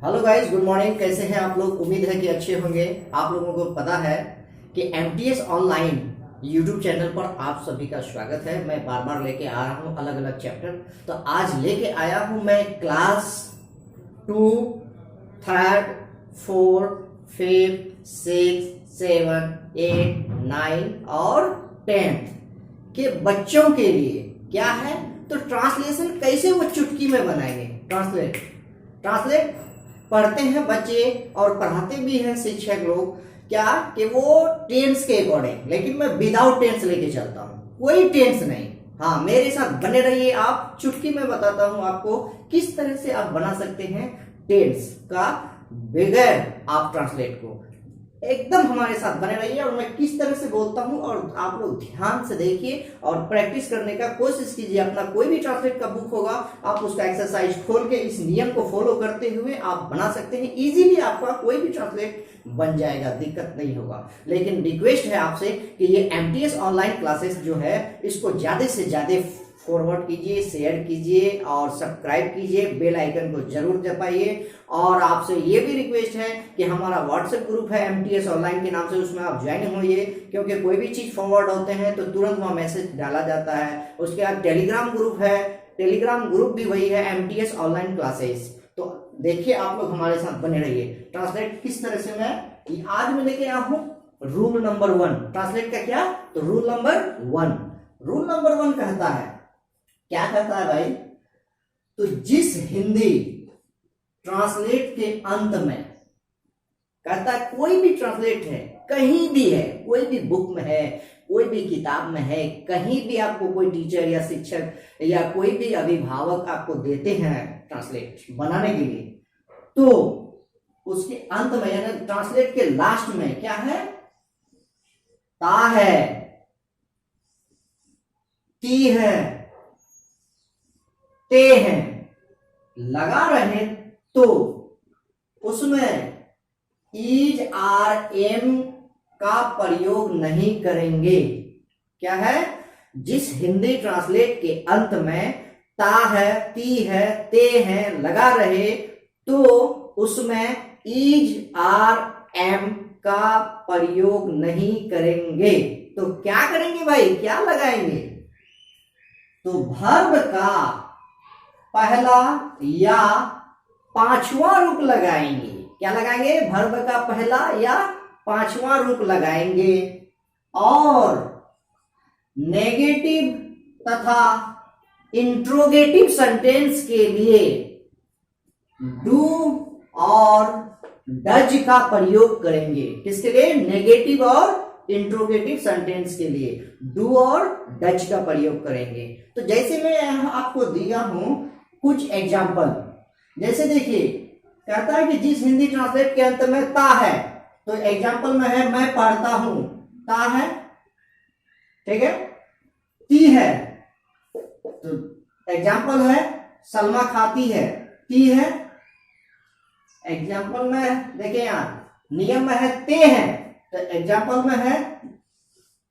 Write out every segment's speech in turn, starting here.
Hello guys, good morning. कैसे हैं आप लोग? उम्मीद है कि अच्छे होंगे। आप लोगों को पता है कि एमटीएस ऑनलाइन यूट्यूब चैनल पर आप सभी का स्वागत है। मैं बार बार लेके आ रहा हूँ अलग अलग चैप्टर। तो आज लेके आया हूँ मैं class 2, 3rd, 4th, 5th, 6th, 7th, 8th, 9th और 10th के बच्चों के लिए। क्या है तो ट्रांसलेशन कैसे वो चुटकी में बनाएंगे। ट्रांसलेट पढ़ते हैं बच्चे और पढ़ाते भी हैं शिक्षक लोग। क्या कि वो टेंस के अकॉर्डिंग, लेकिन मैं विदाउट टेंस लेके चलता हूँ, कोई टेंस नहीं। हाँ, मेरे साथ बने रहिए। आप चुटकी में बताता हूँ आपको किस तरह से आप बना सकते हैं टेंस का बगैर आप ट्रांसलेट को। एकदम हमारे साथ बने रहिए और मैं किस तरह से बोलता हूं और आप लोग ध्यान से देखिए और प्रैक्टिस करने का कोशिश कीजिए। अपना कोई भी ट्रांसलेट का बुक होगा, आप उसका एक्सरसाइज खोल के इस नियम को फॉलो करते हुए आप बना सकते हैं। इजीली आपका कोई भी ट्रांसलेट बन जाएगा, दिक्कत नहीं होगा। लेकिन रिक्वेस्ट है आपसे कि ये एमटीएस ऑनलाइन क्लासेस जो है इसको ज्यादा से ज्यादा फॉरवर्ड कीजिए, शेयर कीजिए और सब्सक्राइब कीजिए। बेल आइकन को जरूर दबाइए। और आपसे ये भी रिक्वेस्ट है कि हमारा व्हाट्सएप ग्रुप है एमटीएस ऑनलाइन के नाम से, उसमें आप ज्वाइन होइए, क्योंकि कोई भी चीज फॉरवर्ड होते हैं तो तुरंत वहां मैसेज डाला जाता है। उसके बाद टेलीग्राम ग्रुप है, टेलीग्राम ग्रुप भी वही है, एमटीएस ऑनलाइन क्लासेस। तो देखिए आप लोग हमारे साथ बने रहिए। ट्रांसलेट किस तरह से मैं आज में लेके आया हूं रूल नंबर 1। ट्रांसलेट का क्या तो रूल नंबर 1। रूल नंबर 1 कहता है, क्या कहता है भाई, तो जिस हिंदी ट्रांसलेट के अंत में कहता है, कोई भी ट्रांसलेट है, कहीं भी है, कोई भी बुक में है, कोई भी किताब में है, कहीं भी आपको कोई टीचर या शिक्षक या कोई भी अभिभावक आपको देते हैं ट्रांसलेट बनाने के लिए, तो उसके अंत में यानी ट्रांसलेट के लास्ट में क्या है, ता है, ती है, ते हैं लगा रहे तो उसमें इज आर एम का प्रयोग नहीं करेंगे। क्या है, जिस हिंदी ट्रांसलेट के अंत में ता है, ती है, ते हैं लगा रहे तो उसमें इज आर एम का प्रयोग नहीं करेंगे। तो क्या करेंगे भाई, क्या लगाएंगे, तो वर्ब का पहला या पांचवा रूप लगाएंगे। क्या लगाएंगे, वर्ब का पहला या पांचवा रूप लगाएंगे। और नेगेटिव तथा इंट्रोगेटिव सेंटेंस के लिए डू और डज का प्रयोग करेंगे। किसके लिए, नेगेटिव और इंट्रोगेटिव सेंटेंस के लिए डू और डज का प्रयोग करेंगे। तो जैसे मैं यहां आपको दिया हूं कुछ एग्जाम्पल, जैसे देखिए कहता है कि जिस हिंदी ट्रांसलेट के अंत में ता है, तो एग्जाम्पल में है मैं पढ़ता हूं, ता है, ठीक है। ती है तो एग्जाम्पल है सलमा खाती है, ती है। एग्जाम्पल में देखिए यहां नियम में है ते है, तो एग्जाम्पल में है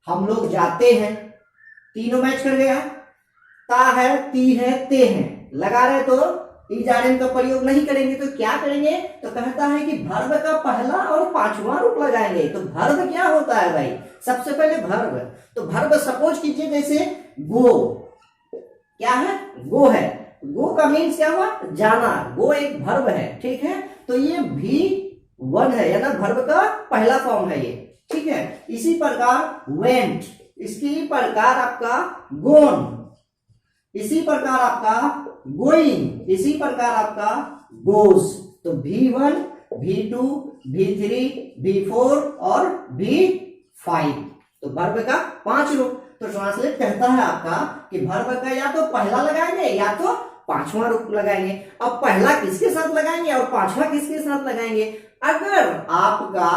हम लोग जाते हैं, तीनों मैच कर गया। ता है, ती है, ते हैं लगा रहे तो इजारेम का प्रयोग नहीं करेंगे। तो क्या करेंगे, तो कहता है कि वर्ब का पहला और पांचवा रूप लगाएंगे। तो वर्ब क्या होता है भाई, सबसे पहले वर्ब, तो वर्ब सपोज कीजिए जैसे गो, क्या है, गो है, गो का मीन्स क्या हुआ, जाना, गो एक वर्ब है, ठीक है। तो ये V1 है, यानी वर्ब का पहला फॉर्म है ये, ठीक है। इसी प्रकार वेंट, इसी प्रकार आपका गोन, इसी प्रकार आपका गोइंग, इसी प्रकार आपका गोज। तो V1, V2, V3, V4 और V5, तो वर्ब का 5 रूप। तो ट्रांसलेट कहता है आपका कि वर्ब का या तो पहला लगाएंगे या तो पांचवा रूप लगाएंगे। अब पहला किसके साथ लगाएंगे और पांचवा किसके साथ लगाएंगे। अगर आपका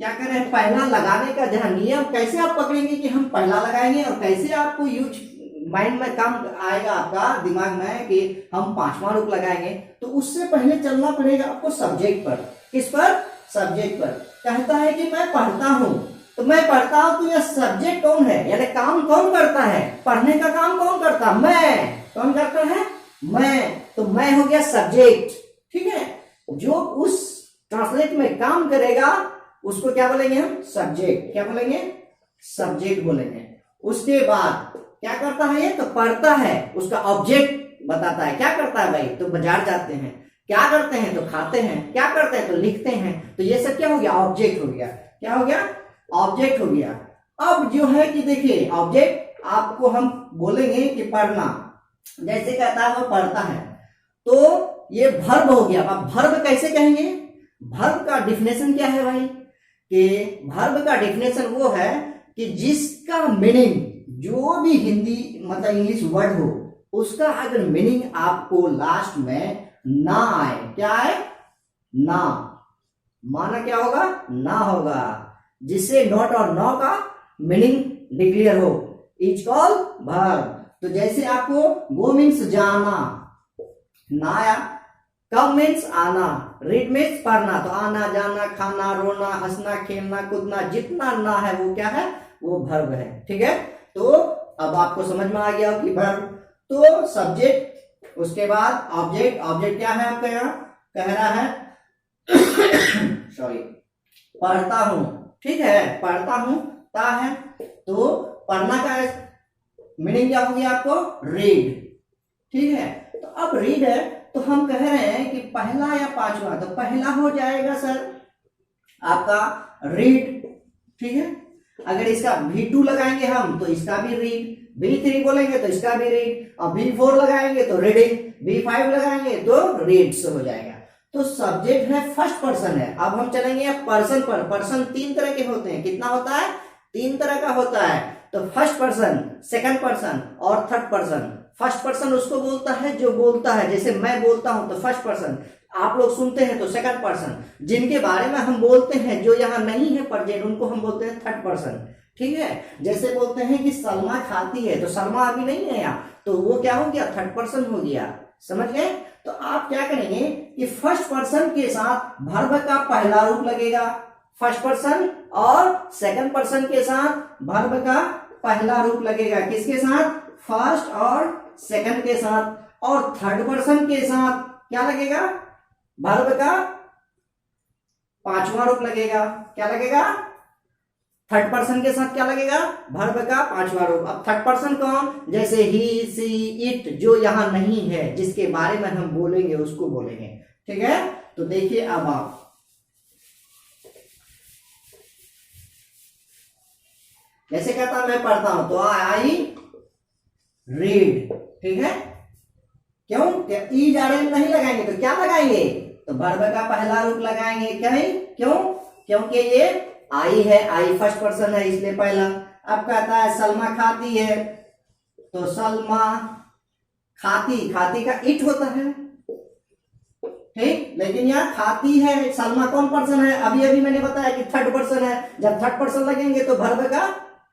क्या करें, पहला लगाने का जहां नियम कैसे आप पकड़ेंगे कि हम पहला लगाएंगे और कैसे आपको यूज माइंड में काम आएगा आपका दिमाग में कि हम पांचवा रूप लगाएंगे, तो उससे पहले चलना पड़ेगा आपको सब्जेक्ट पर। किस पर, सब्जेक्ट पर। कहता है कि मैं पढ़ता हूं, तो मैं पढ़ता हूं, तो यह सब्जेक्ट कौन है, यानी काम कौन करता है, पढ़ने का काम कौन करता है, मैं। कौन करता है, मैं। तो मैं हो गया सब्जेक्ट, ठीक है। करेगा उसको क्या बोलेंगे हम? सब्जेक्ट। क्या बोलेंगे? सब्जेक्ट बोलेंगे। उसके बाद क्या करता है ये? तो पढ़ता है, उसका ऑब्जेक्ट बताता है। क्या करता है भाई? तो बाजार जाते हैं। क्या करते हैं? तो खाते हैं। क्या करते हैं? तो लिखते हैं। तो ये सब क्या हो गया? ऑब्जेक्ट हो गया। क्या हो गया? ऑब्जेक्ट हो गया। अब जो है कि देखिए ऑब्जेक्ट आपको हम बोलेंगे कि पढ़ना, जैसे कहता है वो पढ़ता है, तो ये वर्ब हो गया। अब वर्ब कैसे कहेंगे? वर्ब का डिफिनेशन क्या है भाई? कि वर्ब का डिफिनेशन वो है कि जिसका मीनिंग, जो भी हिंदी मतलब इंग्लिश वर्ड हो, उसका अगर मीनिंग आपको लास्ट में ना आए, क्या आए? ना। माना क्या होगा? ना होगा। जिससे नॉट और नो का मीनिंग डिक्लेयर हो, इज कॉल्ड वर्ब। तो जैसे आपको गो मीन्स जाना, ना आया। कम मीन्स आना, रीड मीन्स पढ़ना, तो आना, जाना, खाना, रोना, हंसना, खेलना, कूदना, जितना ना है वो क्या है? वो वर्ब है। ठीक है, तो अब आपको समझ में आ गया कि वर्ब तो सब्जेक्ट, उसके बाद ऑब्जेक्ट। ऑब्जेक्ट क्या है आपका? यहाँ कह रहा है सॉरी, पढ़ता हूं। ठीक है, पढ़ता हूं ता है, तो पढ़ना का मीनिंग क्या हो गया आपको? रीड। ठीक है, तो अब रीड है तो हम कह रहे हैं कि पहला या पांचवा, तो पहला हो जाएगा सर आपका रीड। ठीक है, अगर इसका V2 लगाएंगे हम तो इसका भी रीड, V3 बोलेंगे तो इसका भी रीड, और V4 लगाएंगे तो रीडिंग, V5 लगाएंगे तो रीड्स हो जाएगा। तो सब्जेक्ट है, फर्स्ट पर्सन है। अब हम चलेंगे पर्सन पर। पर्सन तीन तरह के होते हैं। कितना होता है? तीन तरह का होता है। तो फर्स्ट पर्सन, सेकंड पर्सन और थर्ड पर्सन। फर्स्ट पर्सन उसको बोलता है जो बोलता है, जैसे मैं बोलता हूं तो फर्स्ट पर्सन, आप लोग सुनते हैं तो सेकंड पर्सन, जिनके बारे में हम बोलते हैं जो यहाँ नहीं है प्रेजेंट उनको हम बोलते हैं थर्ड पर्सन। ठीक है, जैसे बोलते हैं कि सलमा खाती है, तो सलमा अभी नहीं है यहाँ, तो वो क्या हो गया? थर्ड पर्सन हो गया। समझ गए? तो आप क्या करेंगे कि फर्स्ट पर्सन के साथ वर्ब का पहला रूप लगेगा, फर्स्ट पर्सन, और सेकंड पर्सन के साथ वर्ब का पहला रूप लगेगा। किसके साथ? फर्स्ट और सेकंड के साथ। और थर्ड पर्सन के साथ क्या लगेगा? वर्ब का पांचवा रूप लगेगा। क्या लगेगा? थर्ड पर्सन के साथ क्या लगेगा? वर्ब का पांचवा रूप। अब थर्ड पर्सन कौन? जैसे ही, सी, इट, जो यहां नहीं है, जिसके बारे में हम बोलेंगे उसको बोलेंगे। ठीक है, तो देखिए अब आप जैसे कहता मैं पढ़ता हूं तो आई रीड। ठीक है, क्यों? ई जा रहे नहीं लगाएंगे तो क्या लगाएंगे? तो वर्ब का पहला रूप लगाएंगे। क्यों? क्योंकि ये आई है, आई फर्स्ट पर्सन है इसलिए पहला। अब कहता है सलमा खाती है, तो सलमा खाती, खाती का इट होता है। ठीक, लेकिन यहाँ खाती है, सलमा कौन पर्सन है? अभी अभी मैंने बताया कि थर्ड पर्सन है। जब थर्ड पर्सन लगेंगे तो वर्ब का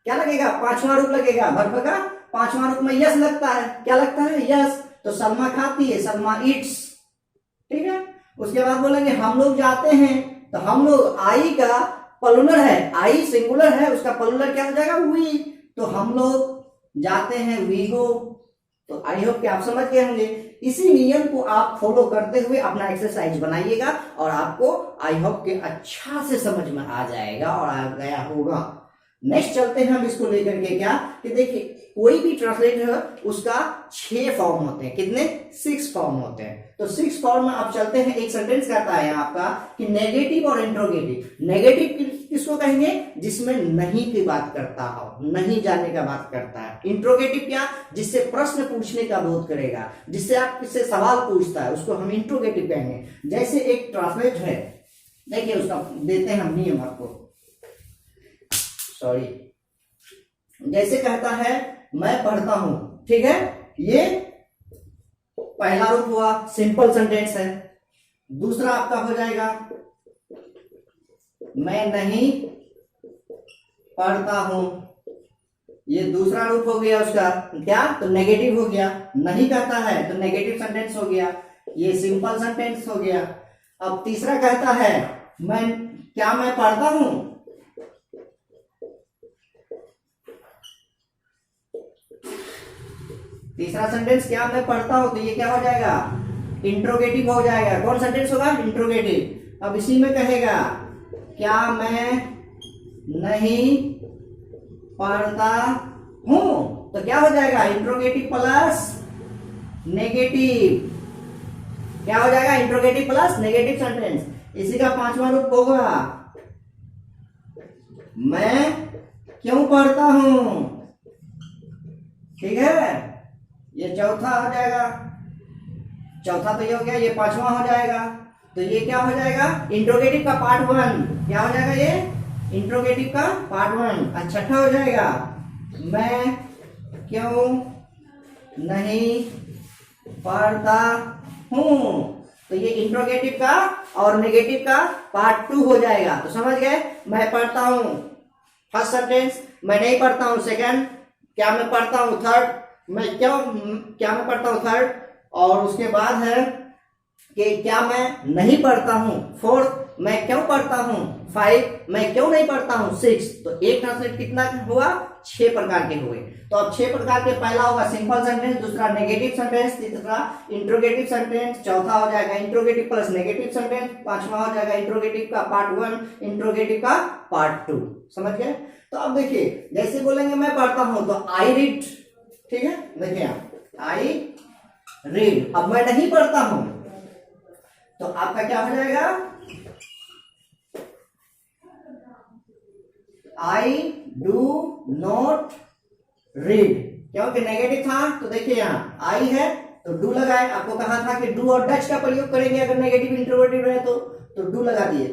क्या लगेगा? पांचवा रूप लगेगा। वर्ब का पांचवा रूप में यस लगता है। क्या लगता है? यस। तो सलमा खाती है, सलमा इट्स। ठीक है, उसके बाद बोलेंगे हम लोग जाते हैं, तो हम लोग, आई का प्लूरल है, आई सिंगुलर है, उसका प्लूरल क्या हो जाएगा? वी। तो हम लोग जाते हैं, वी गो। तो आई होप कि आप समझ गए होंगे। इसी नियम को आप फॉलो करते हुए अपना एक्सरसाइज बनाइएगा और आपको आई होप कि अच्छा से समझ में आ जाएगा और आ गया होगा। नेक्स्ट चलते हैं हम इसको लेकर के, क्या कि देखिए कोई भी ट्रांसलेट है उसका 6 फॉर्म होते हैं। कितने? 6 फॉर्म होते हैं। तो 6 फॉर्म में आप चलते हैं। एक सेंटेंस कहता है आपका कि नेगेटिव और इंट्रोगेटिव। नेगेटिव किसको कहेंगे? जिसमें नहीं की बात करता हो, नहीं जाने का बात करता है। इंट्रोगेटिव क्या? जिससे प्रश्न पूछने का बोध करेगा, जिससे आप किससे सवाल पूछता है, उसको हम इंट्रोगेटिव कहेंगे। जैसे एक ट्रांसलेट है, देखिए उसका देते हैं हम नियम आपको, सॉरी। जैसे कहता है मैं पढ़ता हूं, ठीक है, ये पहला रूप हुआ, सिंपल सेंटेंस है। दूसरा आपका हो जाएगा मैं नहीं पढ़ता हूं, ये दूसरा रूप हो गया उसका। क्या? तो नेगेटिव हो गया, नहीं कहता है तो नेगेटिव सेंटेंस हो गया, ये सिंपल सेंटेंस हो गया। अब तीसरा कहता है मैं पढ़ता हूं, तीसरा सेंटेंस क्या मैं पढ़ता हूं, तो ये क्या हो जाएगा? इंट्रोगेटिव हो जाएगा। कौन सेंटेंस होगा? इंट्रोगेटिव। अब इसी में कहेगा क्या मैं नहीं पढ़ता हूं, तो क्या हो जाएगा, इंट्रोगेटिव प्लस नेगेटिव, क्या हो जाएगा, इंट्रोगेटिव प्लस नेगेटिव सेंटेंस। इसी का पांचवा रूप होगा मैं क्यों पढ़ता हूं, ठीक है, ये चौथा हो जाएगा, चौथा तो ये हो गया, ये पांचवा हो जाएगा। तो ये क्या हो जाएगा, इंट्रोगेटिव का पार्ट 1, क्या हो जाएगा ये, इंट्रोगेटिव का पार्ट 1। और छठा हो जाएगा मैं क्यों नहीं पढ़ता हूं, तो ये इंट्रोगेटिव का और नेगेटिव का पार्ट 2 हो जाएगा। तो समझ गए, मैं पढ़ता हूं फर्स्ट सेंटेंस, मैं नहीं पढ़ता हूं सेकंड, क्या मैं पढ़ता हूं थर्ड, क्या मैं पढ़ता हूं थर्ड, और उसके बाद है कि क्या मैं नहीं पढ़ता हूं फोर्थ, मैं क्यों पढ़ता हूं 5, मैं क्यों नहीं पढ़ता हूं 6। तो एक ट्रांसलेट कितना हुआ, 6 प्रकार के हुए। तो अब 6 प्रकार के, पहला होगा सिंपल सेंटेंस, दूसरा नेगेटिव सेंटेंस, तीसरा इंट्रोगेटिव सेंटेंस, चौथा हो जाएगा इंट्रोगेटिव प्लस नेगेटिव सेंटेंस, पांचवा हो जाएगा इंट्रोगेटिव का पार्ट 1, इंट्रोगेटिव का पार्ट 2। समझ गए। तो अब देखिए, जैसे बोलेंगे मैं पढ़ता हूं तो आई रीड, ठीक है, देखिए आप आई रीड। अब मैं नहीं पढ़ता हूं तो आपका क्या हो जाएगा, आई डू नॉट रीड, क्योंकि नेगेटिव था। तो देखिए यहाँ आई है तो डू लगाए, आपको कहा था कि डू और डच का प्रयोग करेंगे अगर नेगेटिव इंट्रोगेटिव रहे तो डू लगा दिए।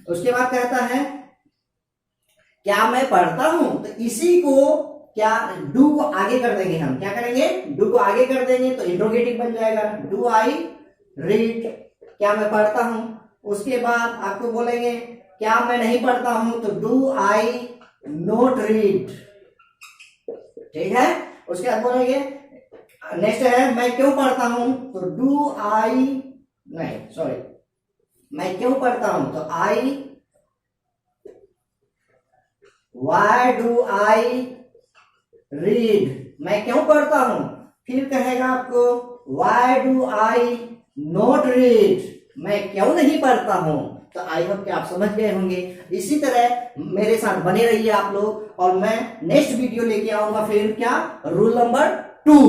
उसके बाद कहता है क्या मैं पढ़ता हूं, तो इसी को क्या डू को आगे कर देंगे, हम क्या करेंगे, डू को आगे कर देंगे तो इंट्रोगेटिव बन जाएगा, डू आई रीड, क्या मैं पढ़ता हूं। उसके बाद आपको बोलेंगे क्या मैं नहीं पढ़ता हूं, तो डू आई नॉट रीड, ठीक है। उसके बाद बोलेंगे नेक्स्ट है मैं क्यों पढ़ता हूं, तो डू आई नहीं सॉरी मैं क्यों पढ़ता हूं, तो आई वाई डू आई रीड, मैं क्यों पढ़ता हूं। फिर कहेगा आपको why do I not read, मैं क्यों नहीं पढ़ता हूं। तो आई होप कि आप समझ गए होंगे। इसी तरह मेरे साथ बने रहिए आप लोग, और मैं नेक्स्ट वीडियो लेके आऊंगा फिर क्या, रूल नंबर 2,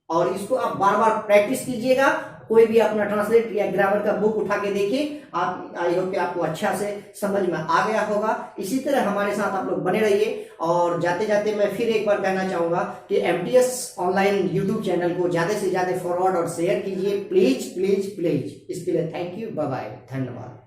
और इसको आप बार बार प्रैक्टिस कीजिएगा। कोई भी अपना ट्रांसलेट या ग्रामर का बुक उठा के देखिए, आप आई होप कि आपको अच्छा से समझ में आ गया होगा। इसी तरह हमारे साथ आप लोग बने रहिए। और जाते जाते मैं फिर एक बार कहना चाहूंगा कि MTS ऑनलाइन यूट्यूब चैनल को ज्यादा से ज्यादा फॉरवर्ड और शेयर कीजिए, प्लीज प्लीज प्लीज। इसके लिए थैंक यू, बाय बाय, धन्यवाद।